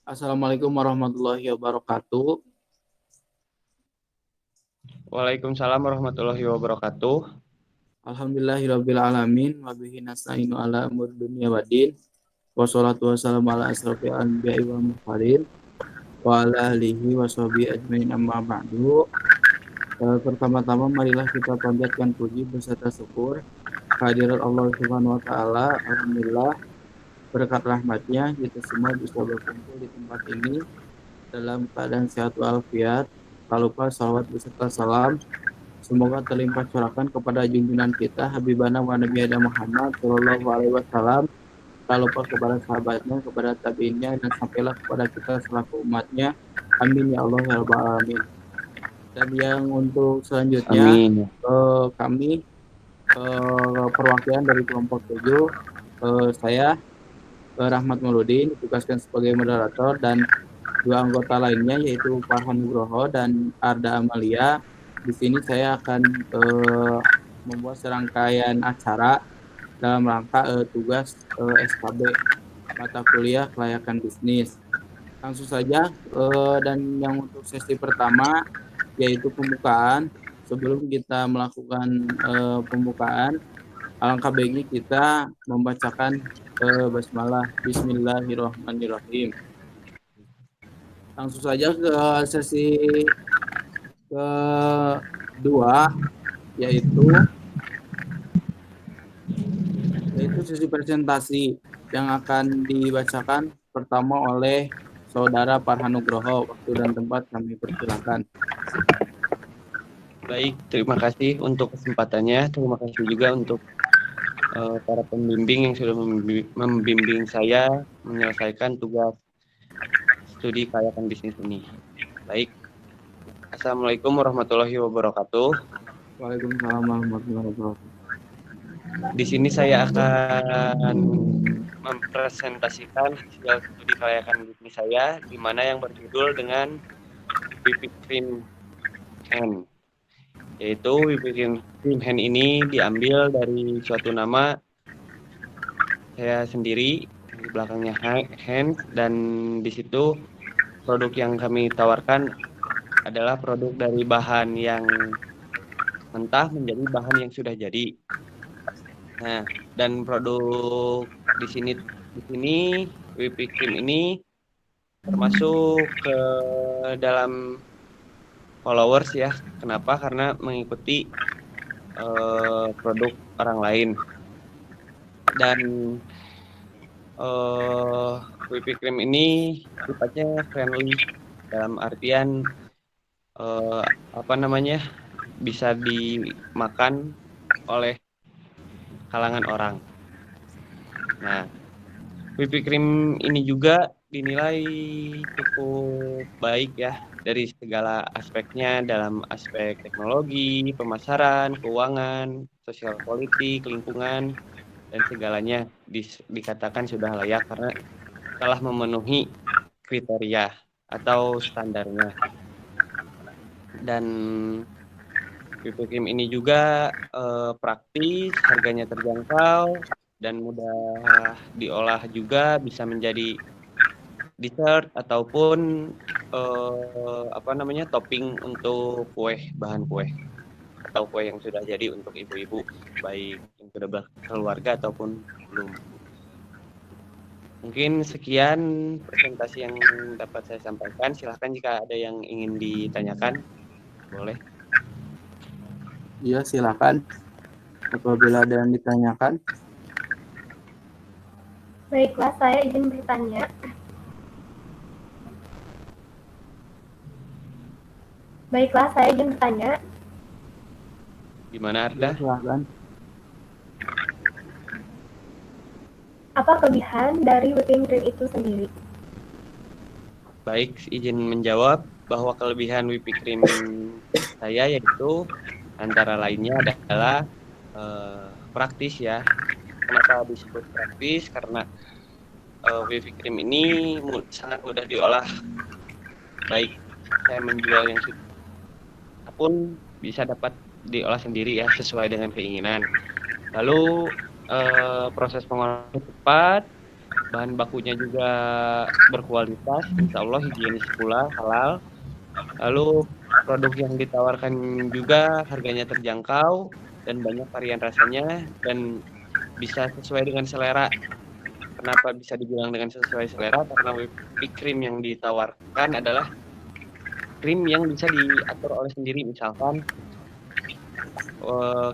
Assalamualaikum warahmatullahi wabarakatuh. Waalaikumsalam warahmatullahi wabarakatuh. Alhamdulillahirabbil alamin wa bihi nasta'inu ala umur dunya waddin. Wassalatu wassalamu ala asrofil anbiya'i wal mursalin wa ala alihi washabihi ajmain amma ba'du. Pertama-tama marilah kita panjatkan puji beserta syukur kehadirat Allah Subhanahu wa taala. Alhamdulillah berkat rahmatnya kita semua bisa berkumpul di tempat ini dalam keadaan sehat walafiat. Tak lupa salawat beserta salam semoga terlimpah curahkan kepada junjungan kita Habibana wa Nabiyana Muhammad Sallallahu Alaihi Wasallam. Tak lupa kepada sahabatnya, kepada tabiinnya, dan sampailah kepada kita selaku umatnya. Amin ya Allah ya Rabbal Alamin. Dan yang untuk selanjutnya Amin. kami perwakilan dari kelompok 7, saya Rahmat Mauludin ditugaskan sebagai moderator dan dua anggota lainnya yaitu Farhan Nugroho dan Arda Amalia. Di sini saya akan membuat serangkaian acara dalam rangka tugas SKB mata kuliah kelayakan bisnis. Langsung saja dan yang untuk sesi pertama yaitu pembukaan. Sebelum kita melakukan pembukaan, alangkah baiknya kita membacakan basmalah. Bismillahirrahmanirrahim. Langsung saja ke sesi kedua yaitu sesi presentasi yang akan dibacakan pertama oleh Saudara Farhan Nugroho. Waktu dan tempat kami persilakan. Baik, terima kasih untuk kesempatannya. Terima kasih juga untuk para pembimbing yang sudah membimbing saya menyelesaikan tugas studi kelayakan bisnis ini. Baik, Assalamualaikum warahmatullahi wabarakatuh. Waalaikumsalam warahmatullahi wabarakatuh. Di sini saya akan mempresentasikan hasil studi kelayakan bisnis saya, di mana yang berjudul dengan whipping cream hand. Yaitu whipping cream hand ini diambil dari suatu nama saya sendiri, di belakangnya hand, dan di situ produk yang kami tawarkan adalah produk dari bahan yang mentah menjadi bahan yang sudah jadi. Nah, dan produk di sini whipping cream ini termasuk ke dalam followers ya. Kenapa? Karena mengikuti produk orang lain. Dan whipping cream ini sifatnya friendly dalam artian bisa dimakan oleh kalangan orang. Nah, whipping cream ini juga dinilai cukup baik ya dari segala aspeknya, dalam aspek teknologi, pemasaran, keuangan, sosial politik, lingkungan, dan segalanya dikatakan sudah layak karena telah memenuhi kriteria atau standarnya. Dan whipping cream ini juga praktis, harganya terjangkau, dan mudah diolah juga, bisa menjadi dessert ataupun topping untuk bahan kue atau kue yang sudah jadi untuk ibu-ibu, baik yang sudah berkeluarga ataupun belum. Mungkin sekian presentasi yang dapat saya sampaikan. Silahkan jika ada yang ingin ditanyakan, boleh. Iya, silakan. Apabila ada yang ditanyakan. Baiklah, saya izin bertanya. Gimana, Arda? Silakan. Apa kelebihan dari whipping cream itu sendiri? Baik, izin menjawab bahwa kelebihan whipping cream saya yaitu antara lainnya adalah praktis ya. Kenapa disebut praktis? Karena whipping cream ini sangat mudah diolah. Baik saya menjual yang sudah pun bisa dapat diolah sendiri ya, sesuai dengan keinginan. Lalu proses pengolahan cepat, bahan bakunya juga berkualitas, insya Allah higienis pula, halal. Lalu produk yang ditawarkan juga harganya terjangkau dan banyak varian rasanya dan bisa sesuai dengan selera. Kenapa bisa dibilang dengan sesuai selera? Karena whipped cream yang ditawarkan adalah krim yang bisa diatur oleh sendiri. Misalkan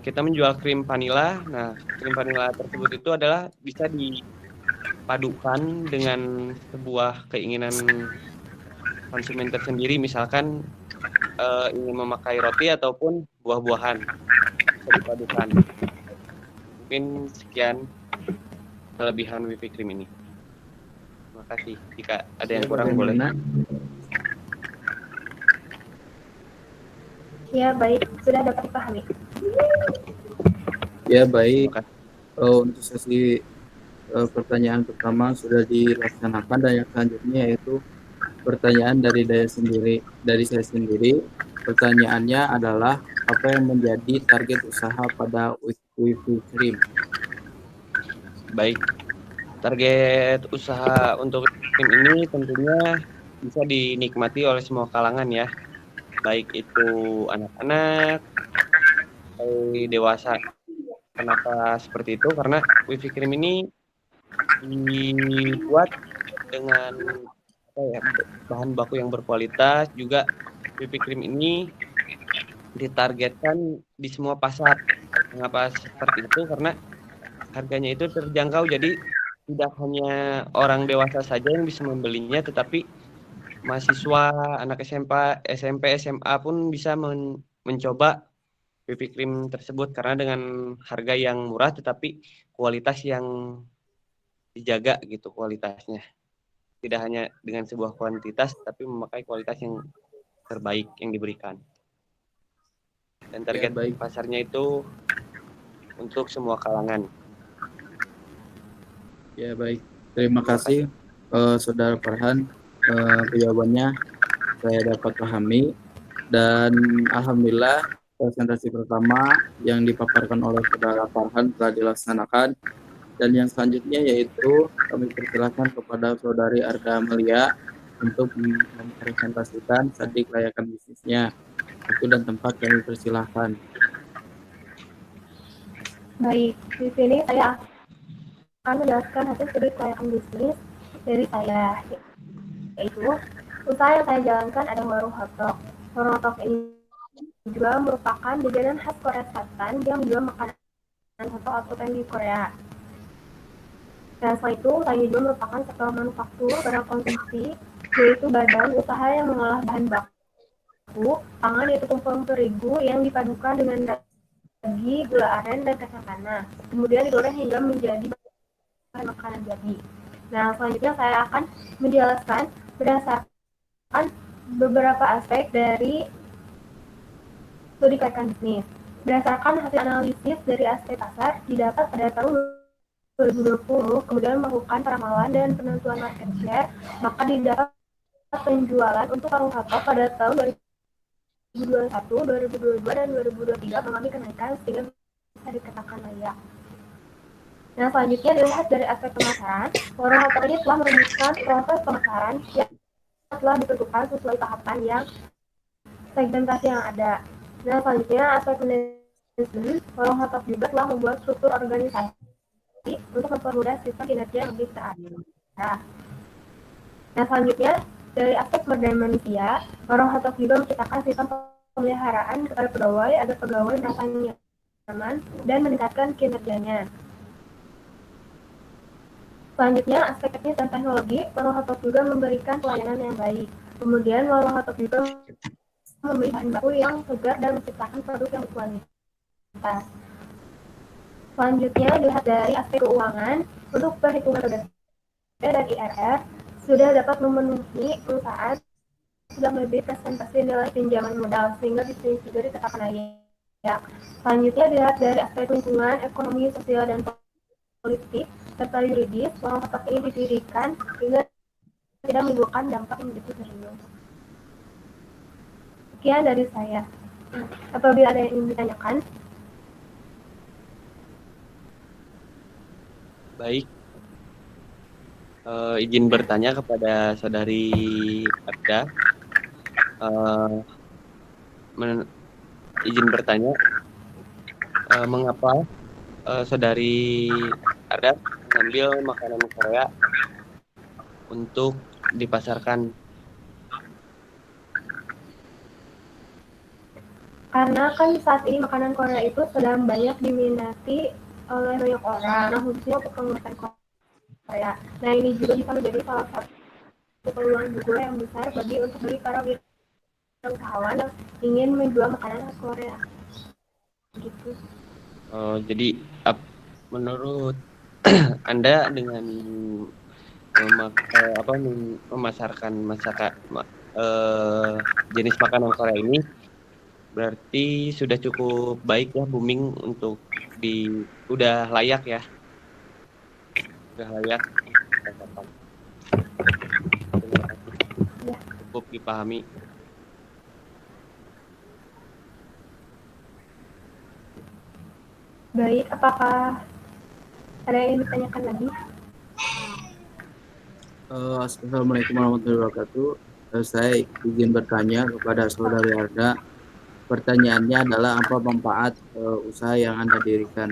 kita menjual krim vanilla, nah krim vanilla tersebut itu adalah bisa dipadukan dengan sebuah keinginan konsumen tersendiri. Misalkan ingin memakai roti ataupun buah-buahan, bisa dipadukan. Mungkin sekian kelebihan whipped cream ini. Terima kasih. Jika ada yang kurang boleh. Ya, baik. Sudah dapat dipahami. Ya, baik. Untuk sesi pertanyaan pertama sudah dilaksanakan dan yang selanjutnya yaitu pertanyaan dari saya sendiri. Pertanyaannya adalah apa yang menjadi target usaha pada whipped cream? Baik. Target usaha untuk krim ini tentunya bisa dinikmati oleh semua kalangan ya. Baik itu anak-anak atau dewasa. Kenapa seperti itu? Karena whipped cream ini dibuat dengan bahan baku yang berkualitas. Juga whipped cream ini ditargetkan di semua pasar. Mengapa seperti itu? Karena harganya itu terjangkau, jadi tidak hanya orang dewasa saja yang bisa membelinya, tetapi mahasiswa, anak SMP, SMA pun bisa mencoba whipped cream tersebut karena dengan harga yang murah tetapi kualitas yang dijaga gitu kualitasnya. Tidak hanya dengan sebuah kuantitas tapi memakai kualitas yang terbaik yang diberikan. Dan target pasarnya itu untuk semua kalangan. Ya, baik. Terima kasih Saudara Farhan. Jawabannya saya dapat pahami dan alhamdulillah presentasi pertama yang dipaparkan oleh Saudara Farhan telah dilaksanakan dan yang selanjutnya yaitu kami persilakan kepada Saudari Arda Amelia untuk mempresentasikan studi kelayakan bisnisnya. Waktu dan tempat kami persilahkan. Baik, di sini saya akan menjelaskan hasil studi kelayakan bisnis dari saya, yaitu usaha yang saya jalankan ada warung hotdog. Warung hotdog ini juga merupakan jajanan khas Korea Selatan yang menjual makanan hotdog authentik di Korea. Dan selain itu, saya juga merupakan sektor manufaktur barang konsumsi, yaitu badan usaha yang mengolah bahan baku pangan yaitu tepung terigu yang dipadukan dengan daging, gula aren, dan kacang tanah. Kemudian digoreng hingga menjadi bahan makanan jadi. Nah, selanjutnya saya akan menjelaskan berdasarkan beberapa aspek dari studi kelayakan bisnis. Berdasarkan hasil analisis dari aspek pasar, didapat pada tahun 2020, kemudian melakukan peramalan dan penentuan market share, maka didapat penjualan untuk warung hotdog pada tahun 2021, 2022, dan 2023 mengalami kenaikan sehingga bisa dikatakan layak. Nah, selanjutnya dilihat dari aspek pemasaran, warung hotdog ini telah merumuskan proses pemasaran yang telah ditentukan sesuai tahapan yang segmentasi yang ada. Nah, selanjutnya aspek manajemen, warung hotdog juga telah membuat struktur organisasi untuk mempermudah sistem kinerja yang lebih terarah. Nah, selanjutnya dari aspek sumber daya manusia, warung hotdog juga menciptakan sistem pemeliharaan kepada pegawai agar pegawai merasa nyaman dan meningkatkan kinerjanya. Selanjutnya, aspek teknis dan teknologi, warung hotdog juga memberikan pelayanan yang baik. Kemudian, warung hotdog juga membeli bahan baku yang segar dan menciptakan produk yang berkualitas. Selanjutnya, dilihat dari aspek keuangan, untuk perhitungan PDP dan IRR sudah dapat memenuhi perusahaan sudah melebihi presentasi nilai pinjaman modal sehingga bisnis juga ditetapkan layak. Selanjutnya, dilihat dari aspek lingkungan, ekonomi, sosial, dan politik serta yuridis, warung hotdog ini didirikan sehingga tidak menimbulkan dampak yang begitu serius. Sekian dari saya. Apabila ada yang ingin ditanyakan. Baik. izin bertanya kepada saudari Arda. Izin bertanya, mengapa saudari Arda mengambil makanan Korea untuk dipasarkan? Karena kan saat ini makanan Korea itu sedang banyak diminati oleh banyak orang, nah khususnya untuk penggunaan Korea. Nah ini juga bisa menjadi salah satu peluang juga yang besar untuk bagi para wirausahawan yang ingin menjual makanan khas Korea. Gitu. Jadi menurut Anda dengan memasarkan jenis makanan Korea ini berarti sudah cukup baik ya, booming untuk udah layak ya, udah layak. Terima kasih, cukup dipahami. Baik, apakah ada yang ditanyakan lagi? Assalamualaikum warahmatullahi wabarakatuh. Saya izin bertanya kepada saudari Arda. Pertanyaannya adalah apa manfaat usaha yang Anda dirikan?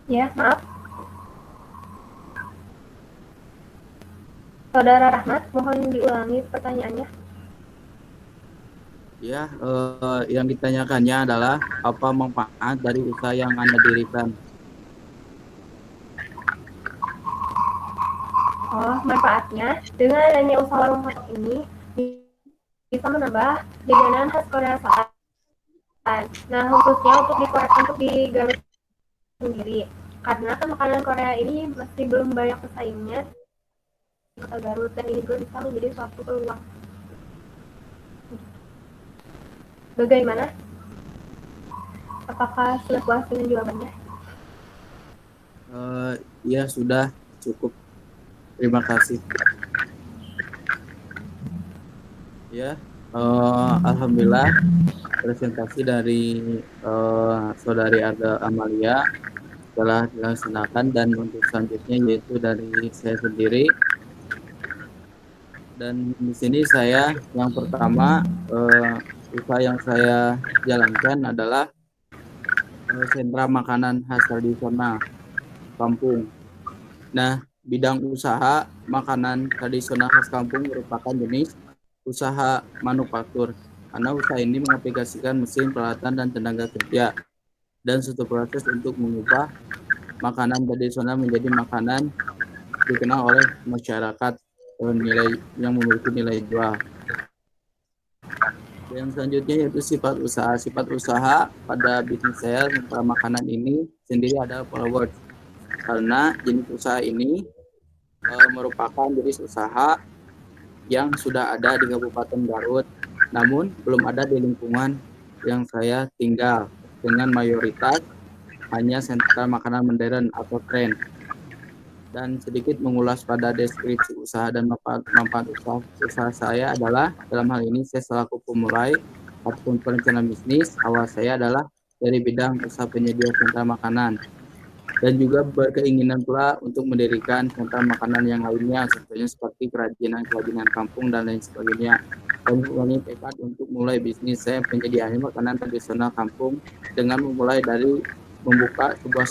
Ya, maaf. Saudara Rahmat, mohon diulangi pertanyaannya. Ya, yang ditanyakannya adalah apa manfaat dari usaha yang Anda dirikan? Oh, manfaatnya dengan adanya usaha warung masak ini bisa menambah jajanan khas Korea Selatan. Nah, khususnya untuk di Garut sendiri. Karena kan makanan Korea ini masih belum banyak pesaingnya di kota Garut, dan ini juga bisa menjadi suatu peluang. Bagaimana? Apakah sudah puas dengan jawabannya? Ya, sudah cukup. Terima kasih. Ya, alhamdulillah presentasi dari saudari Arda Amalia telah dilaksanakan, dan untuk selanjutnya yaitu dari saya sendiri. Dan di sini saya yang pertama usaha yang saya jalankan adalah sentra makanan khas tradisional kampung. Nah, bidang usaha makanan tradisional khas kampung merupakan jenis usaha manufaktur, karena usaha ini mengaplikasikan mesin, peralatan, dan tenaga kerja, dan suatu proses untuk mengubah makanan tradisional menjadi makanan dikenal oleh masyarakat yang memiliki nilai jual. Yang selanjutnya yaitu sifat usaha. Sifat usaha pada bisnis saya sentra makanan ini sendiri adalah followers, karena jenis usaha ini merupakan jenis usaha yang sudah ada di Kabupaten Garut, namun belum ada di lingkungan yang saya tinggal, dengan mayoritas hanya sentra makanan modern atau tren. Dan sedikit mengulas pada deskripsi usaha dan manfaat usaha saya adalah, dalam hal ini saya selaku pemulai ataupun perencana bisnis, awal saya adalah dari bidang usaha penyedia sentra makanan, dan juga berkeinginan pula untuk mendirikan sentra makanan yang lainnya, contohnya seperti kerajinan kampung dan lain sebagainya. Dan mempunyai tekad untuk mulai bisnis saya penyediaan makanan tradisional kampung, dengan memulai dari membuka sebuah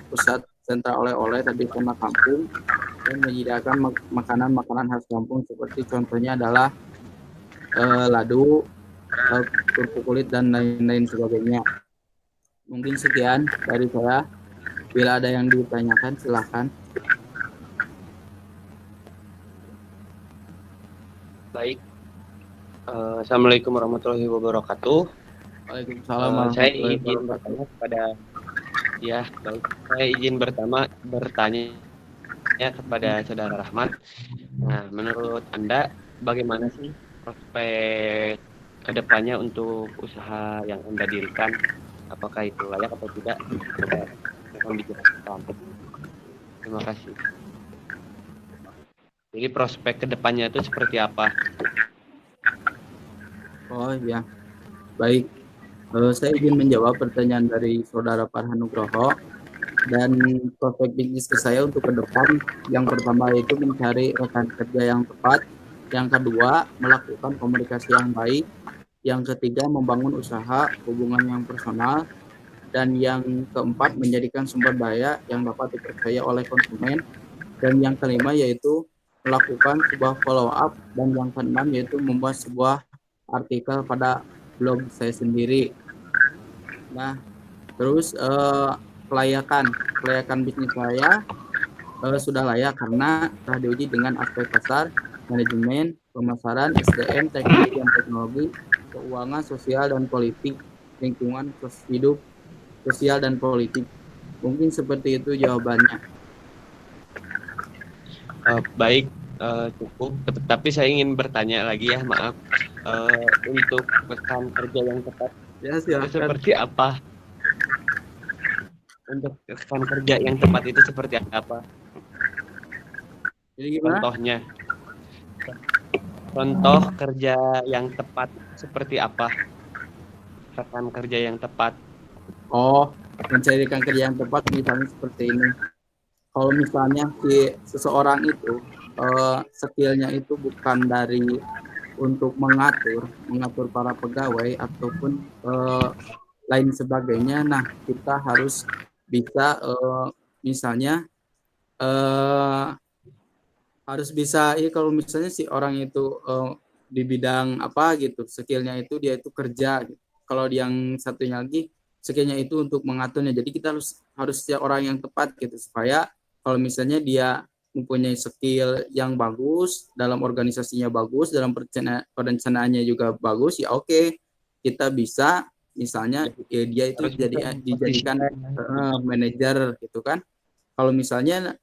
pusat sentra oleh-oleh tradisional kampung, dan menyediakan makanan-makanan khas kampung seperti contohnya adalah ladu, kerupuk kulit, dan lain-lain sebagainya. Mungkin sekian dari saya. Bila ada yang ditanyakan, silahkan. Baik. Assalamualaikum warahmatullahi wabarakatuh. Waalaikumsalam Saya warahmatullahi izin bertanya kepada saya izin bertanya kepada saudara Rahmat. Nah, menurut Anda bagaimana sih prospek kedepannya untuk usaha yang Anda dirikan? Apakah itu layak atau tidak? Mohon dijelaskan. Terima kasih. Jadi prospek kedepannya itu seperti apa? Oh ya, baik. Saya ingin menjawab pertanyaan dari saudara Farhan Nugroho. Dan prospek bisnis ke saya untuk ke depan, yang pertama itu mencari rekan kerja yang tepat, yang kedua melakukan komunikasi yang baik, yang ketiga membangun usaha hubungan yang personal, dan yang keempat menjadikan sumber daya yang dapat dipercaya oleh konsumen, dan yang kelima yaitu melakukan sebuah follow up, dan yang keenam yaitu membuat sebuah artikel pada blog saya sendiri. Nah, terus kelayakan bisnis saya sudah layak karena telah diuji dengan aspek pasar, manajemen, pemasaran, SDM, teknik dan teknologi, keuangan, sosial dan politik, lingkungan hidup, sosial dan politik. Mungkin seperti itu jawabannya. Baik, cukup. Tapi saya ingin bertanya lagi ya, maaf. Untuk rekan kerja yang tepat Ya, itu silakan. seperti apa? Untuk rekan kerja yang tepat itu seperti apa? Jadi gimana? Contohnya, contoh kerja yang tepat seperti apa? Rekan kerja yang tepat. Oh, mencari rekan kerja yang tepat misalnya seperti ini. Kalau misalnya si seseorang itu skillnya itu bukan dari untuk mengatur para pegawai ataupun lain sebagainya. Nah, kita harus bisa misalnya harus bisa kalau misalnya si orang itu di bidang apa gitu, skillnya itu dia itu kerja gitu. Kalau yang satunya lagi skillnya itu untuk mengaturnya. Jadi kita harus orang yang tepat gitu supaya kalau misalnya dia mempunyai skill yang bagus, dalam organisasinya bagus, dalam perencanaannya juga bagus, ya oke, kita bisa misalnya dia itu dijadikan manajer gitu kan. Kalau misalnya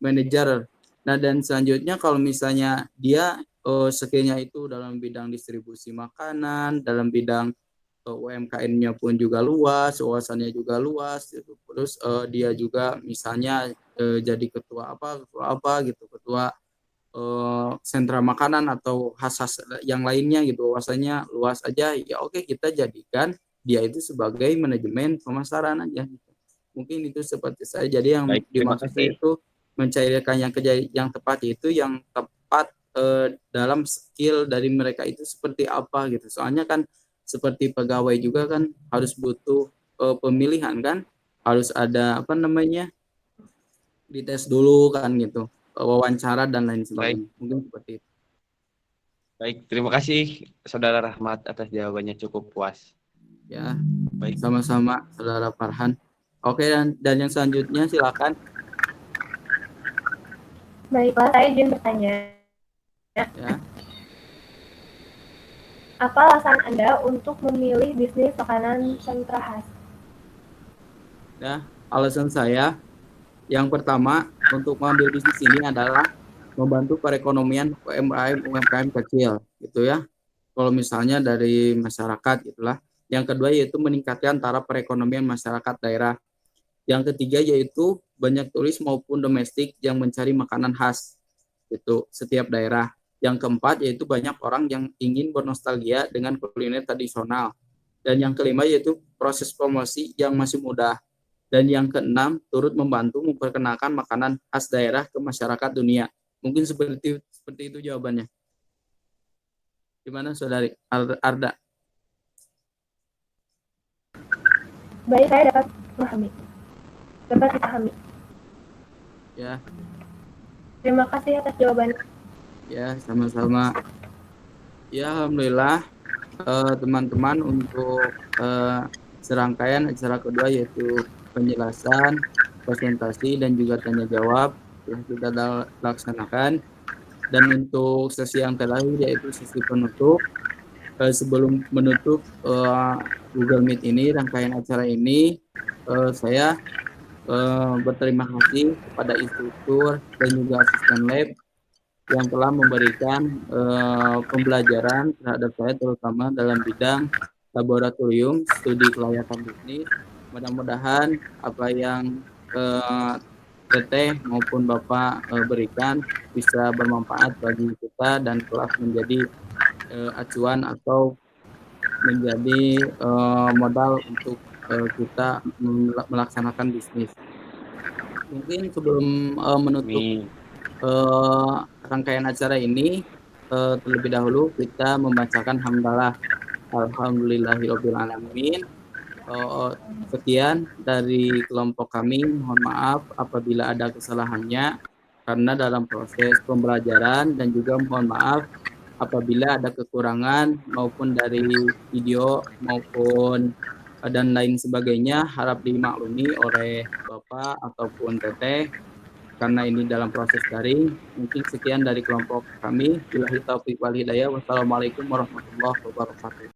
manajer. Nah, dan selanjutnya kalau misalnya dia skillnya itu dalam bidang distribusi makanan, dalam bidang UMKM-nya pun juga luas, wawasannya juga luas, gitu. Terus dia juga misalnya jadi ketua apa gitu, ketua sentra makanan atau khas-khas yang lainnya gitu, wawasannya luas aja, ya oke kita jadikan dia itu sebagai manajemen pemasaran aja. Gitu. Mungkin itu seperti saya. Jadi yang Baik, terima dimaksud saya kasih. itu mencairkan yang kerja yang tepat itu yang tepat dalam skill dari mereka itu seperti apa gitu. Soalnya kan seperti pegawai juga kan harus butuh pemilihan kan, harus ada apa namanya dites dulu kan gitu, wawancara dan lain Baik, sebagainya. Mungkin seperti itu. baik. Terima kasih, Saudara Rahmat, atas jawabannya cukup puas. Ya, Baik. sama-sama Saudara Farhan. Oke, dan yang selanjutnya silakan. Baiklah, saya izin bertanya. Ya. Apa alasan Anda untuk memilih bisnis makanan sentra khas? Ya, alasan saya yang pertama untuk mengambil bisnis ini adalah membantu perekonomian UMKM kecil gitu ya. Kalau misalnya dari masyarakat gitulah. Yang kedua yaitu meningkatkan taraf perekonomian masyarakat daerah. Yang ketiga yaitu banyak turis maupun domestik yang mencari makanan khas itu setiap daerah. Yang keempat yaitu banyak orang yang ingin bernostalgia dengan kuliner tradisional. Dan yang kelima yaitu proses promosi yang masih mudah. Dan yang keenam turut membantu memperkenalkan makanan khas daerah ke masyarakat dunia. Mungkin seperti itu jawabannya. Gimana Saudari Arda? Baik, saya dapat dipahami. Ya. Terima kasih atas jawabannya. Ya, sama-sama. Ya, alhamdulillah teman-teman untuk serangkaian acara kedua yaitu penjelasan, presentasi dan juga tanya jawab yang kita laksanakan. Dan untuk sesi yang terakhir yaitu sesi penutup. Sebelum menutup Google Meet ini, rangkaian acara ini, saya berterima kasih kepada instruktur dan juga asisten lab yang telah memberikan pembelajaran terhadap saya terutama dalam bidang laboratorium studi kelayakan bisnis. Mudah-mudahan apa yang Teteh maupun Bapak berikan bisa bermanfaat bagi kita dan kelak menjadi acuan atau menjadi modal untuk kita melaksanakan bisnis. Mungkin sebelum menutup Amin. rangkaian acara ini, terlebih dahulu kita membacakan hamdalah. Alhamdulillahirabbil alamin. Sekian dari kelompok kami. Mohon maaf apabila ada kesalahannya karena dalam proses pembelajaran, dan juga mohon maaf apabila ada kekurangan maupun dari video maupun dan lain sebagainya, harap dimaklumi oleh Bapak ataupun Teteh karena ini dalam proses daring. Mungkin sekian dari kelompok kami. Billahi taufiq wal hidayah. Wassalamualaikum warahmatullahi wabarakatuh.